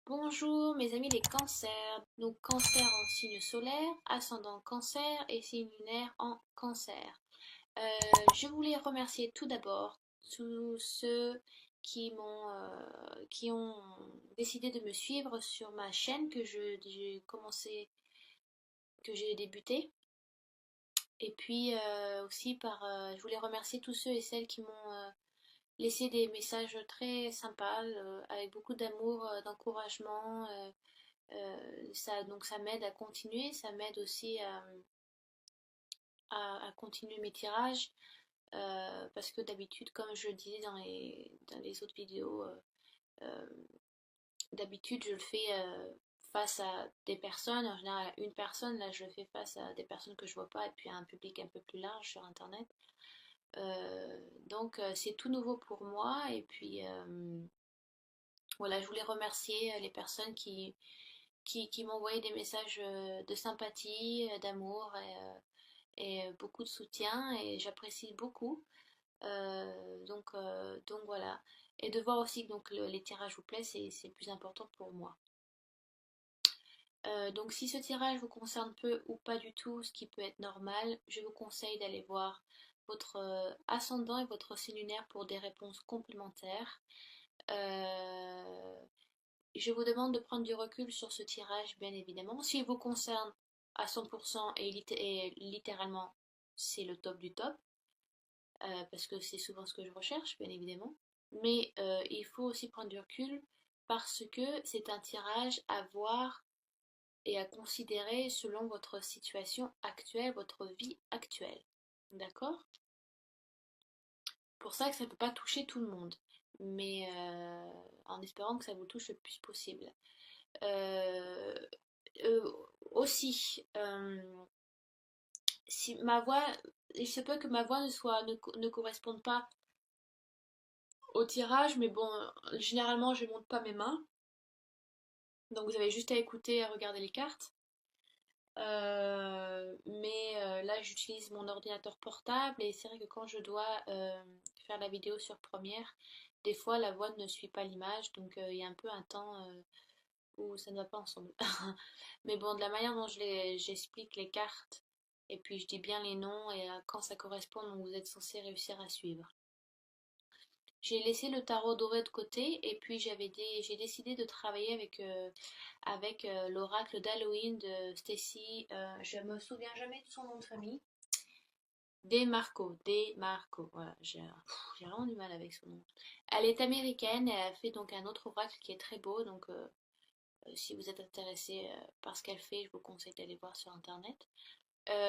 Bonjour mes amis les cancers, donc cancer en signe solaire, ascendant cancer et signe lunaire en cancer. Je voulais remercier tout d'abord tous ceux qui ont décidé de me suivre sur ma chaîne j'ai commencé, que j'ai débuté. Et puis aussi je voulais remercier tous ceux et celles qui m'ont laissé des messages très sympas, avec beaucoup d'amour, d'encouragement. Donc ça m'aide à continuer, ça m'aide aussi à continuer mes tirages, parce que d'habitude, comme je le disais dans les autres vidéos, euh, d'habitude je le fais face à des personnes, en général à une personne. Là je le fais face à des personnes que je vois pas et puis à un public un peu plus large sur internet. C'est tout nouveau pour moi et puis voilà, je voulais remercier les personnes qui m'ont envoyé des messages de sympathie, d'amour et beaucoup de soutien et j'apprécie beaucoup. Donc voilà. Et de voir aussi que les tirages vous plaisent, c'est le plus important pour moi. Donc si ce tirage vous concerne peu ou pas du tout, ce qui peut être normal, je vous conseille d'aller voir votre ascendant et votre signe lunaire pour des réponses complémentaires. Euh, Je vous demande de prendre du recul sur ce tirage, bien évidemment. S'il vous concerne à 100% et littéralement, c'est le top du top, parce que c'est souvent ce que je recherche, bien évidemment. Mais il faut aussi prendre du recul parce que c'est un tirage à voir et à considérer selon votre situation actuelle, votre vie actuelle. D'accord? Pour ça que ça ne peut pas toucher tout le monde, mais en espérant que ça vous touche le plus possible. Euh, euh, Aussi, si ma voix, il se peut que ma voix ne corresponde pas au tirage, mais bon, généralement je monte pas mes mains, donc vous avez juste à écouter et à regarder les cartes. Là j'utilise mon ordinateur portable et c'est vrai que quand je dois faire la vidéo sur Première, des fois la voix ne suit pas l'image, donc il y a un peu un temps où ça ne va pas ensemble. Mais bon, de la manière dont j'explique les cartes, et puis je dis bien les noms, et quand ça correspond, donc vous êtes censé réussir à suivre. J'ai laissé le tarot doré de côté, et puis j'ai décidé de travailler avec l'oracle d'Halloween de Stacy. Je me souviens jamais de son nom de famille. Demarco, voilà, j'ai vraiment du mal avec son nom. Elle est américaine, et elle a fait donc un autre oracle qui est très beau, donc si vous êtes intéressé par ce qu'elle fait, je vous conseille d'aller voir sur internet.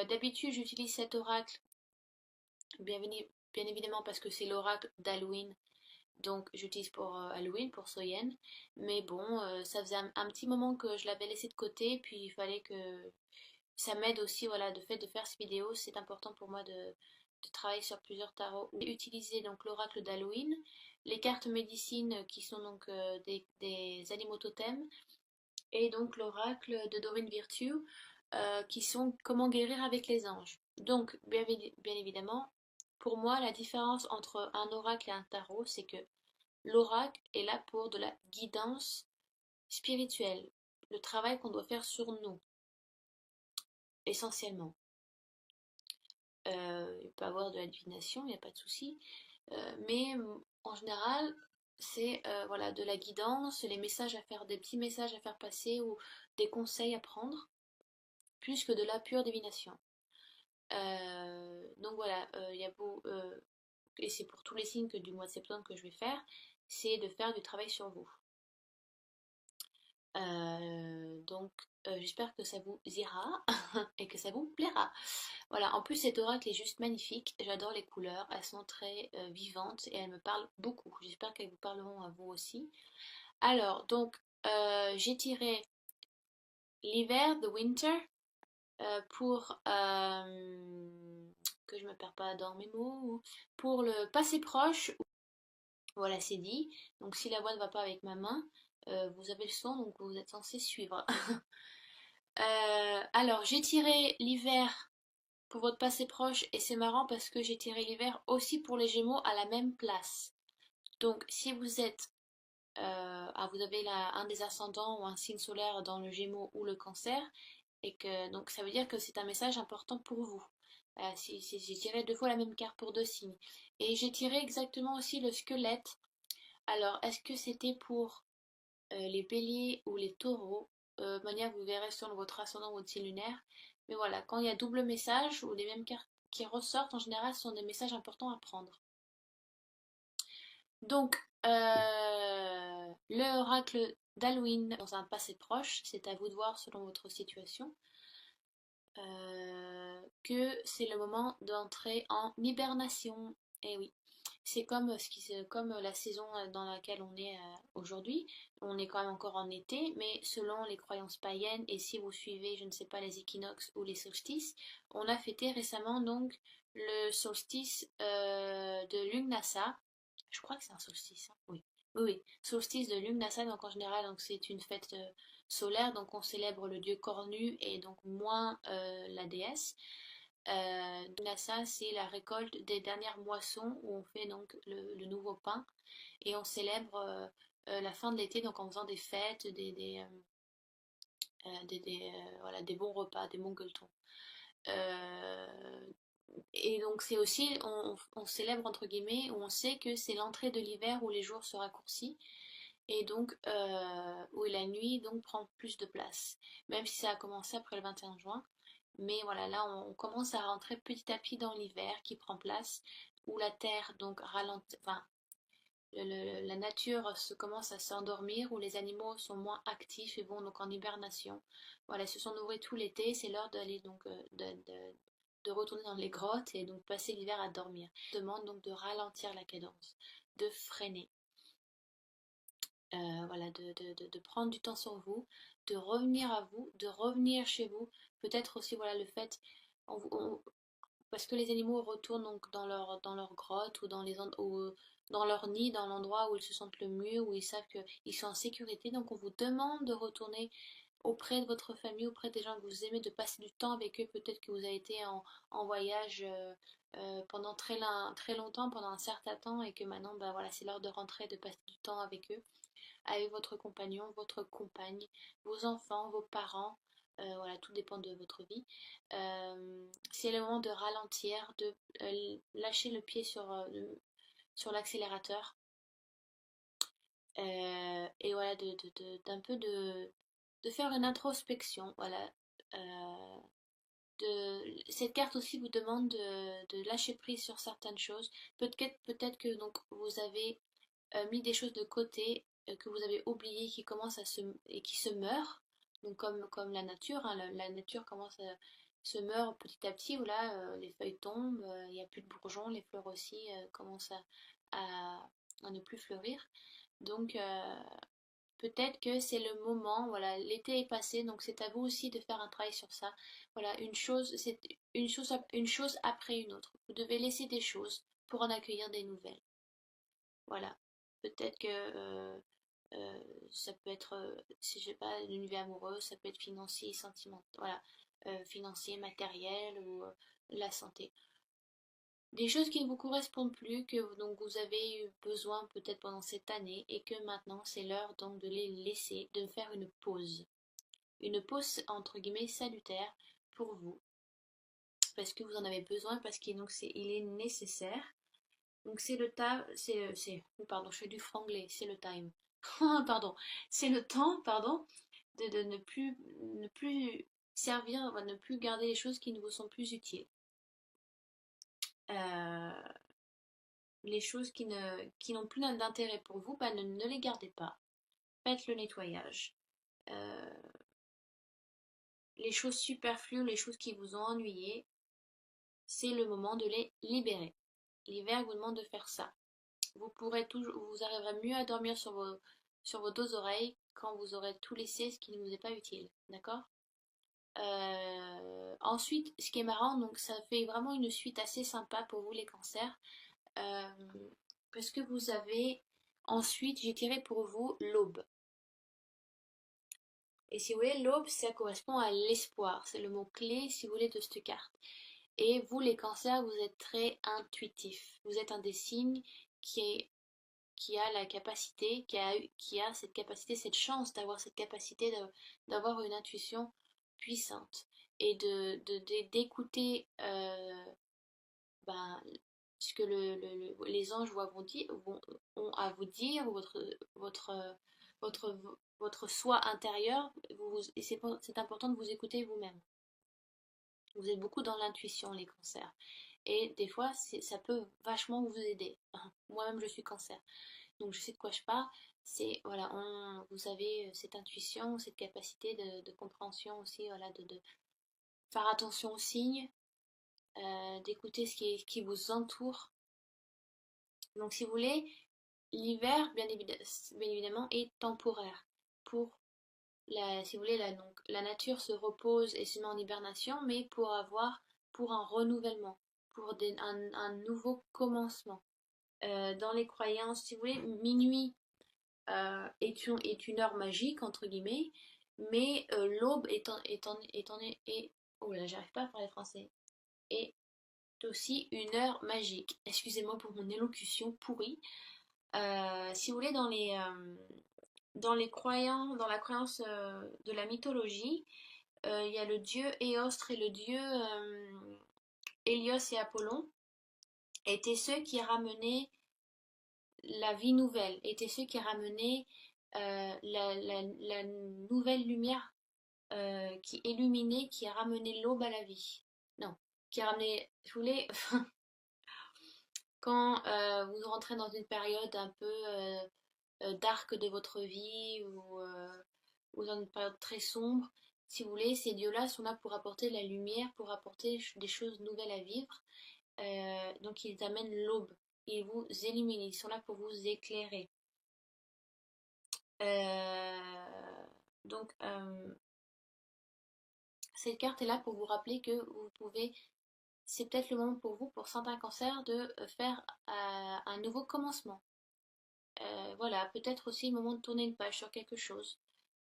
D'habitude, j'utilise cet oracle, bien, bien évidemment parce que c'est l'oracle d'Halloween, donc j'utilise pour Halloween, pour Soyen. Mais bon, ça faisait un petit moment que je l'avais laissé de côté, puis il fallait que ça m'aide aussi, voilà, de fait de faire ces vidéos, c'est important pour moi de travailler sur plusieurs tarots. J'ai utilisé donc l'oracle d'Halloween, les cartes médecine qui sont donc des animaux totems, et donc l'oracle de Dorine Virtue, qui sont comment guérir avec les anges. Donc, bien évidemment, pour moi, la différence entre un oracle et un tarot, c'est que l'oracle est là pour de la guidance spirituelle, le travail qu'on doit faire sur nous, essentiellement. Il peut y avoir de la divination, il n'y a pas de souci, mais en général, c'est voilà, de la guidance, les messages à faire, des petits messages à faire passer ou des conseils à prendre, plus que de la pure divination. Donc voilà, il y a beau, et c'est pour tous les signes du mois de septembre que je vais faire, c'est de faire du travail sur vous. Donc j'espère que ça vous ira et que ça vous plaira. Voilà, en plus cet oracle est juste magnifique, j'adore les couleurs, elles sont très vivantes et elles me parlent beaucoup. J'espère qu'elles vous parleront à vous aussi. Alors, donc j'ai tiré l'hiver, the winter, pour que je me perds pas dans mes mots, pour le passé proche, voilà c'est dit. Donc si la voix ne va pas avec ma main, vous avez le son, donc vous êtes censé suivre. Alors j'ai tiré l'hiver pour votre passé proche et c'est marrant parce que j'ai tiré l'hiver aussi pour les Gémeaux à la même place. Donc si vous êtes vous avez un des ascendants ou un signe solaire dans le Gémeaux ou le Cancer, et que donc ça veut dire que c'est un message important pour vous. J'ai tiré deux fois la même carte pour deux signes. Et j'ai tiré exactement aussi le squelette. Alors, est-ce que c'était pour les béliers ou les taureaux? De manière, vous verrez selon votre ascendant ou votre signe lunaire. Mais voilà, quand il y a double message ou les mêmes cartes qui ressortent, en général, ce sont des messages importants à prendre. Donc, l'oracle d'Halloween dans un passé proche, c'est à vous de voir selon votre situation, que c'est le moment d'entrer en hibernation. Et oui, c'est comme la saison dans laquelle on est aujourd'hui. On est quand même encore en été, mais selon les croyances païennes, et si vous suivez, je ne sais pas, les équinoxes ou les solstices, on a fêté récemment donc le solstice de Lugnasa. Je crois que c'est un solstice, hein. Oui. Oui, oui, solstice de Lugnasa, donc en général, donc c'est une fête solaire, donc on célèbre le dieu cornu et donc moins la déesse. Lugnasa, c'est la récolte des dernières moissons où on fait donc le nouveau pain et on célèbre la fin de l'été donc en faisant des fêtes, voilà, des bons repas, des bons gueuletons. Euh, et donc c'est aussi, on célèbre entre guillemets, où on sait que c'est l'entrée de l'hiver où les jours se raccourcissent et donc où la nuit donc prend plus de place. Même si ça a commencé après le 21 juin, mais voilà, là on commence à rentrer petit à petit dans l'hiver qui prend place, où la terre donc ralentit, enfin la nature se commence à s'endormir, où les animaux sont moins actifs et vont donc en hibernation. Voilà, ils se sont nourris tout l'été, c'est l'heure d'aller donc de retourner dans les grottes et donc passer l'hiver à dormir. On demande donc de ralentir la cadence, de freiner. Voilà, de prendre du temps sur vous, de revenir à vous, de revenir chez vous. Peut-être aussi voilà le fait, parce que les animaux retournent donc dans leur grotte ou ou dans leur nid, dans l'endroit où ils se sentent le mieux, où ils savent qu'ils sont en sécurité. Donc on vous demande de retourner auprès de votre famille, auprès des gens que vous aimez, de passer du temps avec eux. Peut-être que vous avez été en voyage pendant très longtemps, pendant un certain temps, et que maintenant, bah, voilà, c'est l'heure de rentrer, de passer du temps avec eux, avec votre compagnon, votre compagne, vos enfants, vos parents. Voilà, tout dépend de votre vie. C'est le moment de ralentir, de lâcher le pied sur l'accélérateur. Et voilà, d'un peu de faire une introspection. Voilà. Euh, cette carte aussi vous demande de lâcher prise sur certaines choses. Peut-être que donc vous avez mis des choses de côté que vous avez oubliées qui commencent et qui se meurent. Donc comme la nature, hein, la nature commence à se meurt petit à petit, où là les feuilles tombent, il n'y a plus de bourgeons, les fleurs aussi commencent à ne plus fleurir. Donc peut-être que c'est le moment, voilà, l'été est passé, donc c'est à vous aussi de faire un travail sur ça. Voilà, c'est une chose après une autre. Vous devez laisser des choses pour en accueillir des nouvelles. Voilà. Peut-être que ça peut être, si je sais pas, une vie amoureuse, ça peut être financier, sentimental, voilà, financier, matériel ou la santé. Des choses qui ne vous correspondent plus, que donc vous avez eu besoin peut-être pendant cette année et que maintenant c'est l'heure donc de les laisser, de faire une pause. Une pause entre guillemets salutaire pour vous, parce que vous en avez besoin, parce qu'il donc il est nécessaire. Donc c'est le temps, pardon, je fais du franglais, c'est le time. Pardon, c'est le temps, pardon, de ne plus servir, ne plus garder les choses qui ne vous sont plus utiles. Euh, les choses qui n'ont plus d'intérêt pour vous, bah, ne les gardez pas. Faites le nettoyage. Euh, les choses superflues, les choses qui vous ont ennuyé, c'est le moment de les libérer. L'hiver vous demande de faire ça. Vous arriverez mieux à dormir sur vos deux oreilles quand vous aurez tout laissé ce qui ne vous est pas utile. D'accord? Ensuite, ce qui est marrant, donc ça fait vraiment une suite assez sympa pour vous les cancers. Euh, Parce que vous avez ensuite, j'ai tiré pour vous l'aube. Et si vous voulez, l'aube, ça correspond à l'espoir. C'est le mot-clé, si vous voulez, de cette carte. Et vous, les cancers, vous êtes très intuitifs. Vous êtes un des signes qui est qui a la capacité, qui a cette capacité, cette chance d'avoir cette capacité d'avoir une intuition puissante et d'écouter ben, ce que les anges ont à vous dire, votre, votre soi intérieur, et c'est important de vous écouter vous-même. Vous êtes beaucoup dans l'intuition, les cancers. Et des fois, ça peut vachement vous aider. Moi-même, je suis cancer. Donc, je sais de quoi je parle. C'est, voilà, vous avez cette intuition, cette capacité de compréhension aussi, voilà, de faire attention aux signes, d'écouter ce qui vous entoure. Donc, si vous voulez, l'hiver, bien évidemment, est temporaire. Si vous voulez, donc, la nature se repose et se met en hibernation, mais pour un renouvellement, pour un nouveau commencement. Dans les croyances, si vous voulez, minuit est une heure magique, entre guillemets, mais l'aube oh là, j'arrive pas à parler français, est aussi une heure magique. Excusez-moi pour mon élocution pourrie. Si vous voulez, dans la croyance de la mythologie, il y a le dieu Éostre et le dieu Hélios et Apollon étaient ceux qui ramenaient la vie nouvelle, étaient ceux qui ramenaient la nouvelle lumière qui illuminait, qui a ramené l'aube à la vie. Non, qui a ramené, je voulais, quand vous rentrez dans une période un peu dark de votre vie ou dans une période très sombre, si vous voulez, ces dieux-là sont là pour apporter la lumière, pour apporter des choses nouvelles à vivre. Donc ils amènent l'aube, ils vous illuminent, ils sont là pour vous éclairer. Donc cette carte est là pour vous rappeler que vous pouvez, c'est peut-être le moment pour vous, pour certains cancers, de faire un nouveau commencement. Voilà, peut-être aussi le moment de tourner une page sur quelque chose.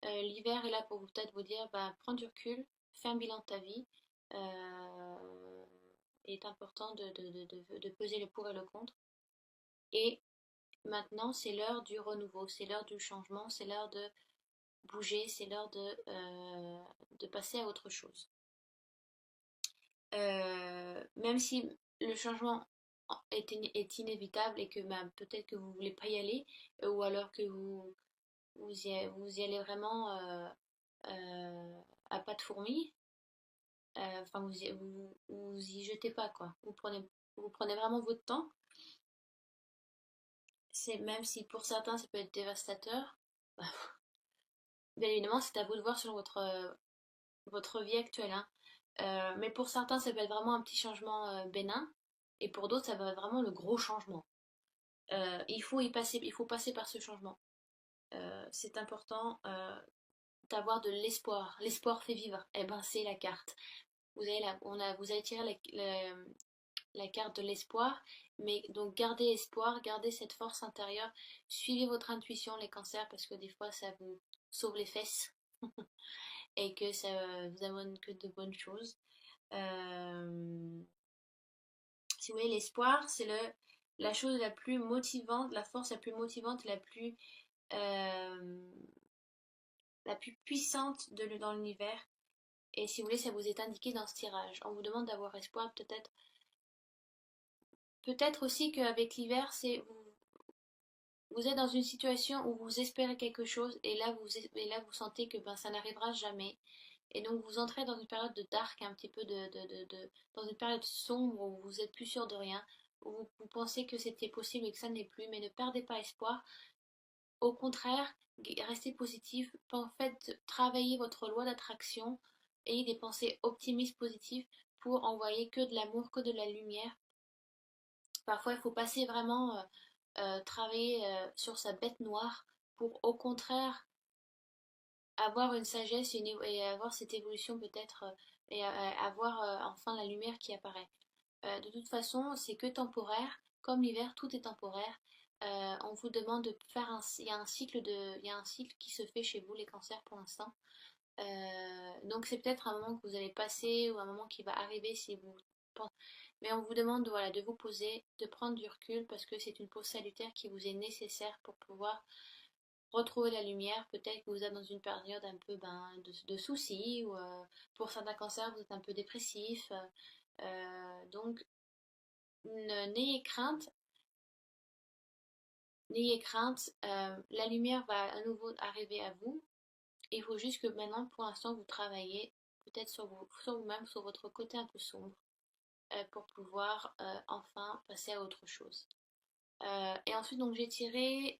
L'hiver est là pour vous peut-être vous dire, bah, prends du recul, fais un bilan de ta vie. Il est important de peser le pour et le contre. Et maintenant, c'est l'heure du renouveau, c'est l'heure du changement, c'est l'heure de bouger, c'est l'heure de passer à autre chose. Même si le changement est inévitable et que bah, peut-être que vous ne voulez pas y aller, ou alors que vous y allez vraiment à pas de fourmi, enfin vous y jetez pas quoi. Vous prenez vraiment votre temps. C'est même si pour certains ça peut être dévastateur. Bah, bien évidemment, c'est à vous de voir sur votre vie actuelle, hein. Mais pour certains, ça peut être vraiment un petit changement bénin, et pour d'autres, ça va être vraiment le gros changement. Il faut passer par ce changement. C'est important d'avoir de l'espoir. L'espoir fait vivre. Eh ben, c'est la carte. Vous avez tiré la carte de l'espoir, mais donc gardez espoir, gardez cette force intérieure, suivez votre intuition, les cancers, parce que des fois, ça vous sauve les fesses et que ça vous amène que de bonnes choses. Si vous voulez, l'espoir, c'est la chose la plus motivante, la force la plus motivante, euh, la plus puissante dans l'univers. Et si vous voulez, ça vous est indiqué dans ce tirage. On vous demande d'avoir espoir, peut-être aussi qu'avec l'hiver, vous êtes dans une situation où vous espérez quelque chose et là vous sentez que ben, ça n'arrivera jamais. Et donc vous entrez dans une période de dark, un petit peu dans une période sombre où vous êtes plus sûr de rien, où vous pensez que c'était possible et que ça ne l'est plus, mais ne perdez pas espoir. Au contraire, restez positif. En fait, travaillez votre loi d'attraction, ayez des pensées optimistes, positives pour envoyer que de l'amour, que de la lumière. Parfois, il faut passer vraiment travailler sur sa bête noire pour au contraire avoir une sagesse et avoir cette évolution peut-être et avoir enfin la lumière qui apparaît. De toute façon, c'est que temporaire. Comme l'hiver, tout est temporaire. On vous demande de faire il y a un cycle qui se fait chez vous, les cancers, pour l'instant. Donc c'est peut-être un moment que vous allez passer ou un moment qui va arriver si vous pensez. Mais on vous demande voilà, de vous poser, de prendre du recul parce que c'est une pause salutaire qui vous est nécessaire pour pouvoir retrouver la lumière. Peut-être que vous êtes dans une période un peu de soucis ou pour certains cancers vous êtes un peu dépressif. Donc n'ayez crainte, n'ayez crainte. La lumière va à nouveau arriver à vous. Il faut juste que maintenant, pour l'instant, vous travaillez peut-être sur vous-même, sur votre côté un peu sombre, pour pouvoir enfin passer à autre chose. Et ensuite, donc j'ai tiré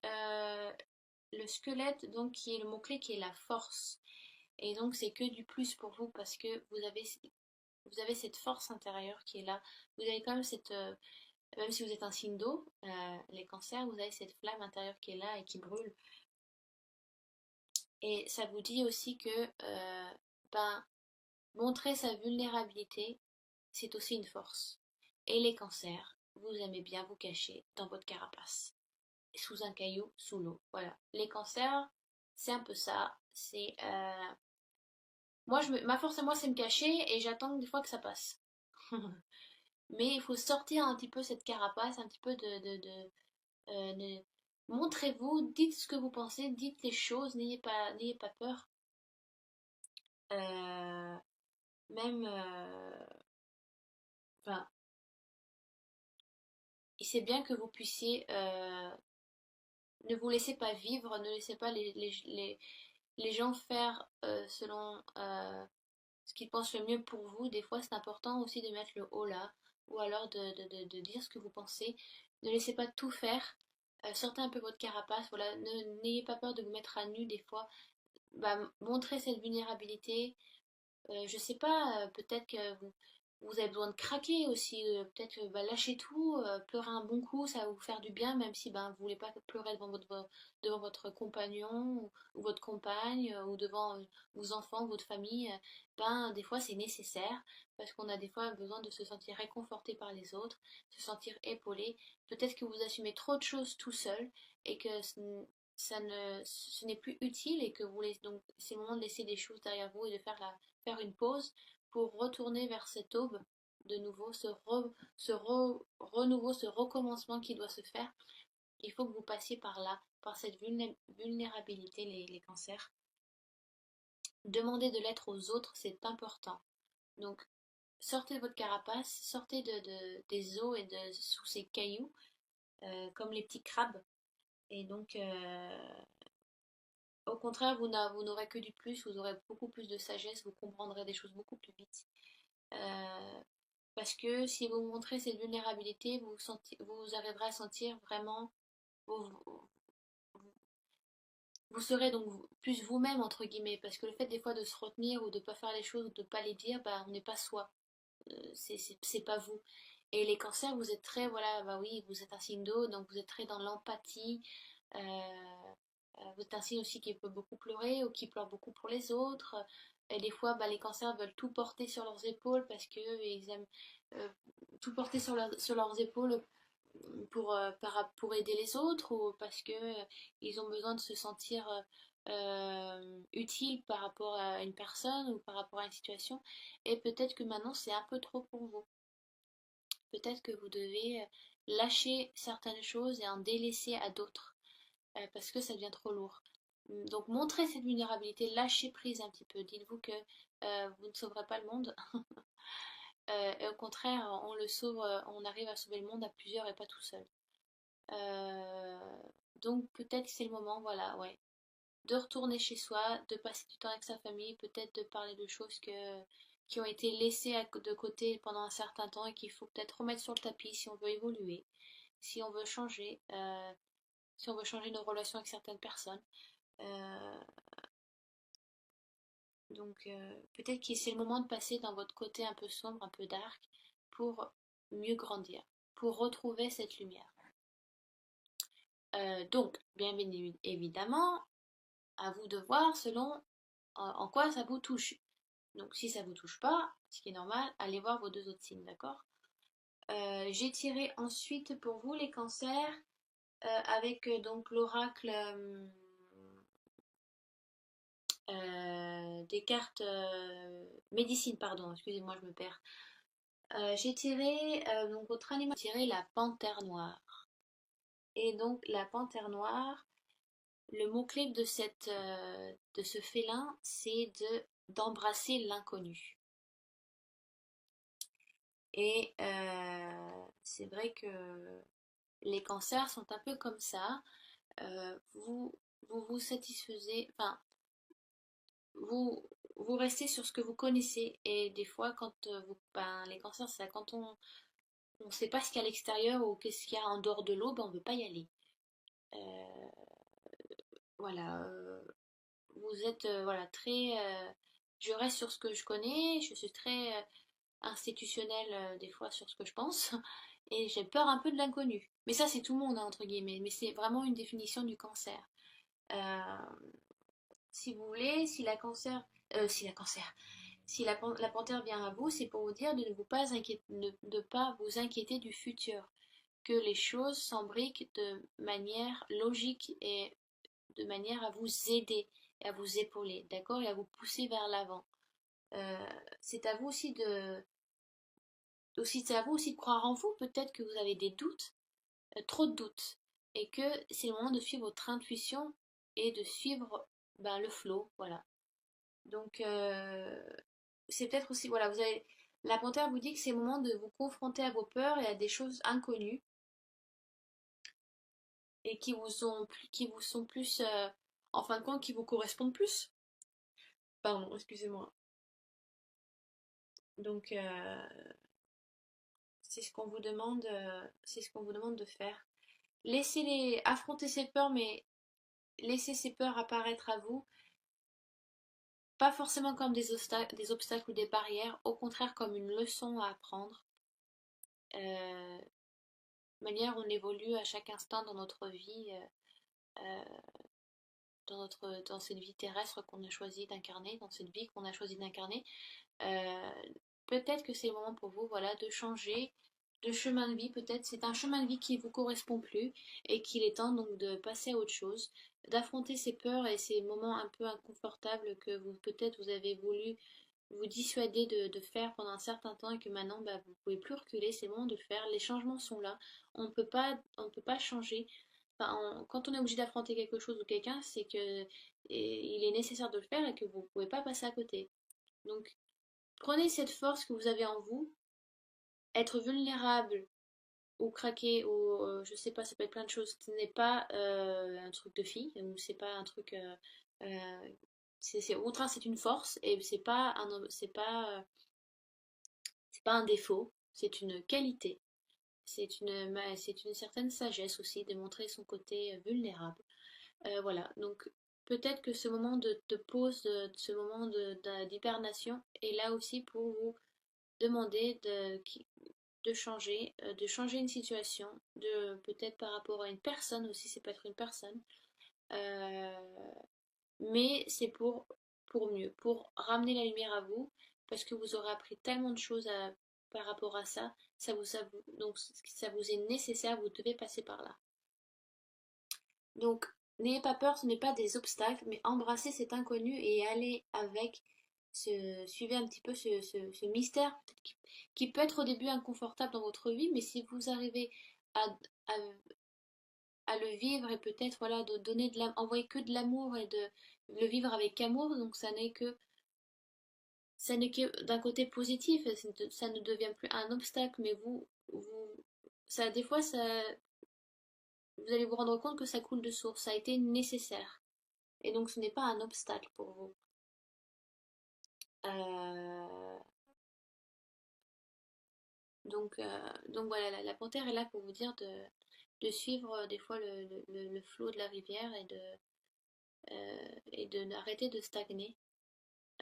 le squelette, donc qui est le mot-clé, qui est la force. Et donc c'est que du plus pour vous parce que vous avez cette force intérieure qui est là. Vous avez quand même cette, même si vous êtes un signe d'eau, les cancers, vous avez cette flamme intérieure qui est là et qui brûle. Et ça vous dit aussi que ben, montrer sa vulnérabilité, c'est aussi une force. Et les cancers, vous aimez bien vous cacher dans votre carapace, sous un caillou, sous l'eau. Voilà. Les cancers, c'est un peu ça. C'est moi, ma force à moi, c'est me cacher et j'attends des fois que ça passe. Mais il faut sortir un petit peu cette carapace, un petit peu de- montrez-vous, dites ce que vous pensez, dites les choses, n'ayez pas peur. Euh, même, enfin, c'est bien que vous puissiez, ne vous laissez pas vivre, ne laissez pas les gens faire selon ce qu'ils pensent le mieux pour vous. Des fois, c'est important aussi de mettre le haut là, ou alors de dire ce que vous pensez. Ne laissez pas tout faire. Sortez un peu votre carapace. Voilà, n'ayez pas peur de vous mettre à nu des fois. Bah, montrez cette vulnérabilité. Je sais pas, peut-être que vous avez besoin de craquer aussi. Peut-être que bah, lâchez tout, pleurez un bon coup, ça va vous faire du bien, même si ben, vous voulez pas pleurer devant votre compagnon ou votre compagne ou devant vos enfants, votre famille. Ben, des fois, c'est nécessaire parce qu'on a des fois besoin de se sentir réconforté par les autres, se sentir épaulé. Peut-être que vous assumez trop de choses tout seul et que ce n'est plus utile et que vous laissez, donc c'est le moment de laisser des choses derrière vous et de faire une pause pour retourner vers cette aube de nouveau, renouveau, ce recommencement qui doit se faire. Il faut que vous passiez par là, par cette vulnérabilité, les cancers. Demander de l'être aux autres, c'est important. Donc, sortez de votre carapace, sortez des eaux et sous ces cailloux, comme les petits crabes. Et donc, au contraire, vous n'aurez que du plus, vous aurez beaucoup plus de sagesse, vous comprendrez des choses beaucoup plus vite. Euh, Parce que si vous montrez cette vulnérabilité, vous arriverez à sentir vraiment, vous, vous serez donc plus vous-même, entre guillemets, parce que le fait des fois de se retenir ou de ne pas faire les choses ou de ne pas les dire, bah, on n'est pas soi. C'est pas vous. Et les cancers, vous êtes très, voilà, bah oui, vous êtes un signe d'eau, donc vous êtes très dans l'empathie. Euh, vous êtes un signe aussi qui peut beaucoup pleurer ou qui pleure beaucoup pour les autres. Et des fois, bah, les cancers veulent tout porter sur leurs épaules parce que ils aiment euh, tout porter sur leurs épaules pour aider les autres ou parce que ils ont besoin de se sentir utiles par rapport à une personne ou par rapport à une situation. Et peut-être que maintenant, c'est un peu trop pour vous. Peut-être que vous devez lâcher certaines choses et en délaisser à d'autres parce que ça devient trop lourd. Donc montrez cette vulnérabilité, lâchez prise un petit peu. Dites-vous que vous ne sauverez pas le monde. Et au contraire, on le sauve, on arrive à sauver le monde à plusieurs et pas tout seul. Euh, donc peut-être que c'est le moment, voilà, ouais, de retourner chez soi, de passer du temps avec sa famille, peut-être de parler de choses qui ont été laissées de côté pendant un certain temps et qu'il faut peut-être remettre sur le tapis si on veut évoluer, si on veut changer, si on veut changer nos relations avec certaines personnes. Euh, peut-être que c'est le moment de passer dans votre côté un peu sombre, un peu dark, pour mieux grandir, pour retrouver cette lumière. Donc, bien évidemment, à vous de voir selon en quoi ça vous touche. Donc si ça vous touche pas, ce qui est normal, allez voir vos deux autres signes, d'accord? J'ai tiré ensuite pour vous les cancers avec donc l'oracle des cartes médecine, pardon, excusez-moi, je me perds. J'ai tiré, donc votre animal, j'ai tiré la panthère noire. Et donc la panthère noire, le mot-clé de de ce félin, c'est d'embrasser l'inconnu. Et c'est vrai que les cancers sont un peu comme ça. Vous vous satisfaisez, enfin, vous, vous restez sur ce que vous connaissez. Et des fois, quand ben, les cancers, c'est quand on ne sait pas ce qu'il y a à l'extérieur ou qu'est-ce qu'il y a en dehors de l'eau, ben, on ne veut pas y aller. Euh, voilà, vous êtes voilà, très. Je reste sur ce que je connais, je suis très institutionnelle des fois sur ce que je pense, et j'ai peur un peu de l'inconnu. Mais ça, c'est tout le monde, hein, entre guillemets, mais c'est vraiment une définition du cancer. Euh, si vous voulez, si la cancer, si la panthère vient à vous, c'est pour vous dire de ne pas de pas vous inquiéter du futur, que les choses s'embriquent de manière logique et de manière à vous aider et à vous épauler, d'accord, et à vous pousser vers l'avant. Euh, c'est à vous c'est à vous aussi de croire en vous. Peut-être que vous avez des doutes, trop de doutes, et que c'est le moment de suivre votre intuition et de suivre ben, le flow, voilà. Donc c'est peut-être aussi, voilà, vous avez, la panthère vous dit que c'est le moment de vous confronter à vos peurs et à des choses inconnues et qui vous sont plus, en fin de compte, qui vous correspondent plus. Pardon, excusez-moi. Donc c'est ce qu'on vous demande, c'est ce qu'on vous demande de faire. Laissez-les affronter ces peurs, mais laissez ces peurs apparaître à vous, pas forcément comme des obstacles ou des barrières, au contraire comme une leçon à apprendre. De manière, on évolue à chaque instant dans notre vie, dans cette vie terrestre qu'on a choisi d'incarner, dans cette vie qu'on a choisi d'incarner. Euh, Peut-être que c'est le moment pour vous, voilà, de changer de chemin de vie. Peut-être c'est un chemin de vie qui vous correspond plus et qu'il est temps donc de passer à autre chose, d'affronter ces peurs et ces moments un peu inconfortables que vous peut-être vous avez voulu vous dissuader de faire pendant un certain temps et que maintenant bah, vous pouvez plus reculer. C'est le moment de le faire. Les changements sont là. On peut pas changer. Enfin, quand on est obligé d'affronter quelque chose ou quelqu'un, c'est que il est nécessaire de le faire et que vous ne pouvez pas passer à côté. Donc prenez cette force que vous avez en vous, être vulnérable ou craquer ou je sais pas, ça peut être plein de choses. Ce n'est pas un truc de fille ou c'est pas un truc. Euh, au contraire, c'est une force et c'est pas un défaut, c'est une qualité. C'est une certaine sagesse aussi de montrer son côté vulnérable. Voilà, donc peut-être que ce moment de pause, ce moment d'hibernation est là aussi pour vous demander de changer une situation, de peut-être par rapport à une personne aussi, c'est peut être une personne, euh, mais c'est pour mieux, pour ramener la lumière à vous, parce que vous aurez appris tellement de choses par rapport à ça, donc ça vous est nécessaire, vous devez passer par là. Donc n'ayez pas peur, ce n'est pas des obstacles, mais embrassez cet inconnu et allez avec, suivez un petit peu ce mystère qui peut être au début inconfortable dans votre vie, mais si vous arrivez à, à, à le vivre et peut-être voilà de donner de envoyer que de l'amour et de le vivre avec amour, donc ça n'est que d'un côté positif, ça ne devient plus un obstacle, mais ça des fois ça vous allez vous rendre compte que ça coule de source, ça a été nécessaire. Et donc ce n'est pas un obstacle pour vous. Euh, donc voilà, la panthère est là pour vous dire de suivre des fois le flot de la rivière et de n'arrêter de stagner.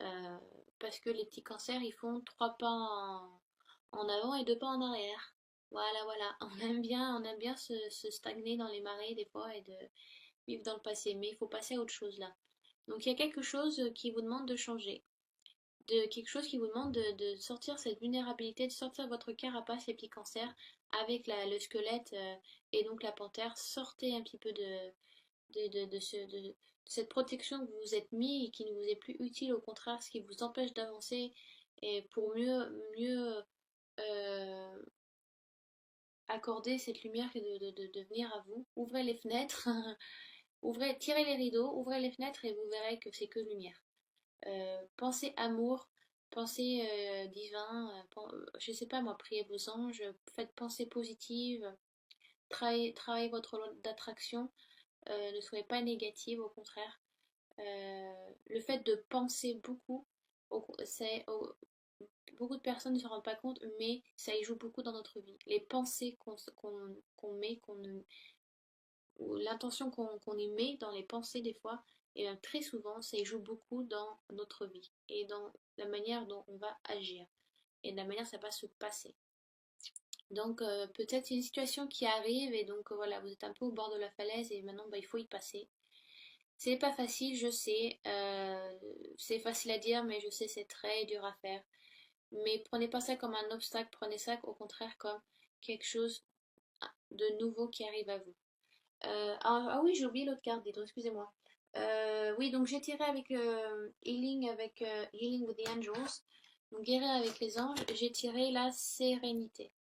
Euh, Parce que les petits cancers, ils font trois pas en avant et deux pas en arrière. Voilà, voilà. On aime bien se stagner dans les marais des fois et de vivre dans le passé. Mais il faut passer à autre chose là. Donc il y a quelque chose qui vous demande de changer. De quelque chose qui vous demande de sortir cette vulnérabilité, de sortir votre carapace, les petits cancers, avec le squelette et donc la panthère. Sortez un petit peu de cette protection que vous vous êtes mis et qui ne vous est plus utile, au contraire, ce qui vous empêche d'avancer et pour mieux euh, accorder cette lumière de venir à vous. Ouvrez les fenêtres, tirez les rideaux, ouvrez les fenêtres et vous verrez que c'est que lumière. Pensez amour, pensez divin, je sais pas moi, priez vos anges, faites pensée positive, travaillez votre loi d'attraction, ne soyez pas négative, au contraire. Le fait de penser beaucoup, beaucoup de personnes ne se rendent pas compte, mais ça y joue beaucoup dans notre vie. Les pensées qu'on met, ou l'intention qu'on y met dans les pensées des fois, et bien très souvent, ça y joue beaucoup dans notre vie et dans la manière dont on va agir et de la manière dont ça va se passer. Donc peut-être une situation qui arrive et donc voilà, vous êtes un peu au bord de la falaise et maintenant bah, il faut y passer. C'est pas facile, je sais. C'est facile à dire, mais je sais c'est très dur à faire. Mais prenez pas ça comme un obstacle, prenez ça au contraire comme quelque chose de nouveau qui arrive à vous. Ah oui, j'ai oublié l'autre carte, dites excusez-moi. Oui, donc j'ai tiré avec Healing with the Angels, donc guérir avec les anges, j'ai tiré la sérénité.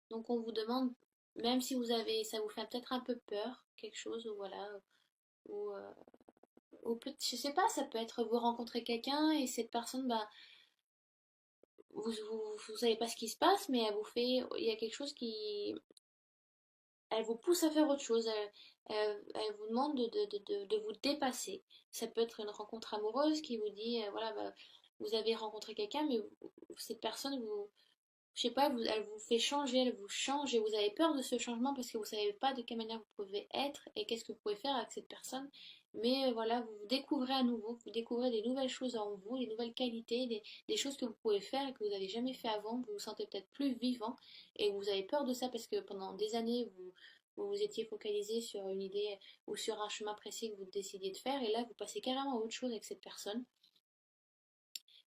Donc on vous demande, même si vous avez, ça vous fait peut-être un peu peur, quelque chose, ou voilà, ou, je sais pas, ça peut être vous rencontrez quelqu'un et cette personne, bah, vous savez pas ce qui se passe, mais elle vous fait, il y a quelque chose qui, elle vous pousse à faire autre chose, elle vous demande de vous dépasser. Ça peut être une rencontre amoureuse qui vous dit, voilà, bah, vous avez rencontré quelqu'un, mais cette personne, je sais pas, elle vous fait changer, elle vous change et vous avez peur de ce changement parce que vous savez pas de quelle manière vous pouvez être et qu'est-ce que vous pouvez faire avec cette personne. Mais voilà, vous vous découvrez à nouveau, vous découvrez des nouvelles choses en vous, des nouvelles qualités, des choses que vous pouvez faire et que vous n'avez jamais fait avant. Vous vous sentez peut-être plus vivant et vous avez peur de ça parce que pendant des années, vous étiez focalisé sur une idée ou sur un chemin précis que vous décidiez de faire et là, vous passez carrément à autre chose avec cette personne.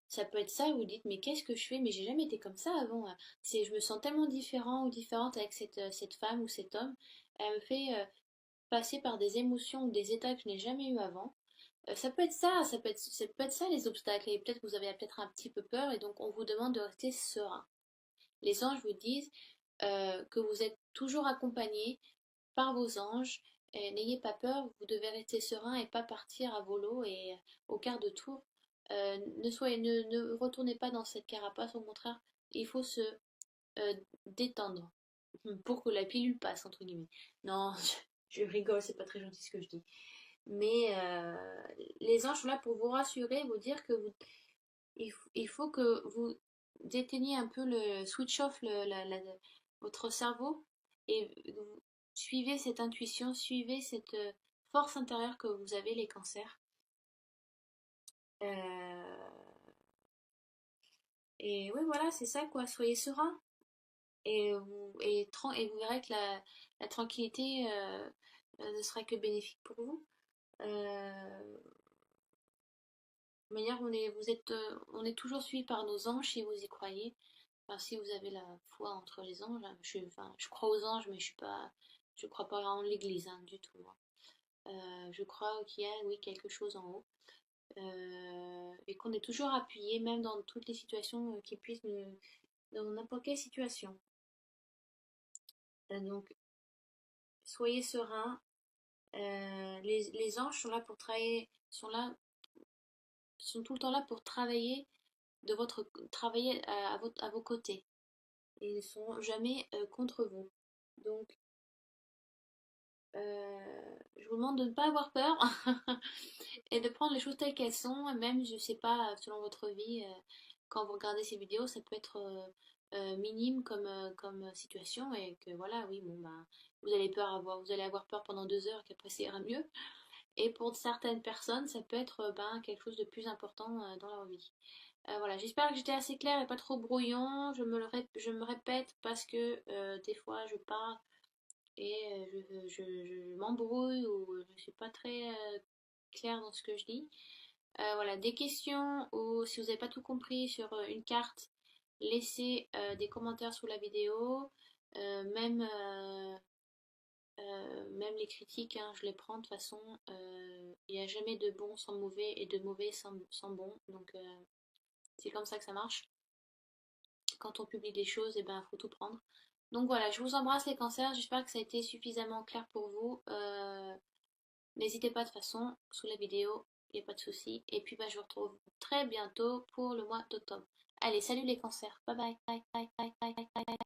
Ça peut être ça, vous dites, mais qu'est-ce que je fais? Mais j'ai jamais été comme ça avant. Je me sens tellement différent ou différente avec cette femme ou cet homme. Elle me fait passer par des émotions ou des états que je n'ai jamais eu avant. Ça peut être ça, ça peut être ça les obstacles. Et peut-être que vous avez peut-être un petit peu peur et donc on vous demande de rester serein. Les anges vous disent que vous êtes toujours accompagné par vos anges. N'ayez pas peur, vous devez rester serein et pas partir à volo et au quart de tour. Ne retournez pas dans cette carapace, au contraire, il faut se détendre pour que la pilule passe, entre guillemets. Non, je rigole, c'est pas très gentil ce que je dis. Mais les anges sont là pour vous rassurer, vous dire que il faut que vous déteigniez un peu le switch off votre cerveau et vous suivez cette intuition, suivez cette force intérieure que vous avez les cancers. Euh, et oui, voilà, c'est ça quoi, soyez serein et vous verrez que la tranquillité ne sera que bénéfique pour vous. De manière, on est toujours suivi par nos anges si vous y croyez. Enfin, si vous avez la foi entre les anges, hein. Enfin, je crois aux anges, mais je crois pas en l'Église hein, du tout. Hein. Je crois qu'il y a, oui, quelque chose en haut et qu'on est toujours appuyé, même dans toutes les situations qui puissent dans n'importe quelle situation. Donc, soyez sereins. Les anges sont là pour travailler, sont tout le temps là pour travailler travailler à vos côtés. Ils ne sont jamais contre vous. Donc, je vous demande de ne pas avoir peur et de prendre les choses telles qu'elles sont, même, je sais pas, selon votre vie, quand vous regardez ces vidéos, ça peut être minime comme situation et que voilà, oui, bon, bah, vous allez avoir peur pendant 2 heures, qu'après ça ira mieux. Et pour certaines personnes, ça peut être ben, quelque chose de plus important dans leur vie. Voilà, j'espère que j'étais assez claire et pas trop brouillon. Je me répète parce que des fois je parle et je m'embrouille ou je suis pas très claire dans ce que je dis. Voilà, des questions ou si vous n'avez pas tout compris sur une carte, laissez des commentaires sous la vidéo. Même, même les critiques, hein, je les prends de toute façon. Il n'y a jamais de bon sans mauvais et de mauvais sans bon. Donc c'est comme ça que ça marche. quand on publie des choses, et ben faut tout prendre. Donc voilà, je vous embrasse les cancers, j'espère que ça a été suffisamment clair pour vous. N'hésitez pas de toute façon, sous la vidéo, il n'y a pas de souci. Et puis bah, je vous retrouve très bientôt pour le mois d'octobre. Allez, salut les cancers, bye bye.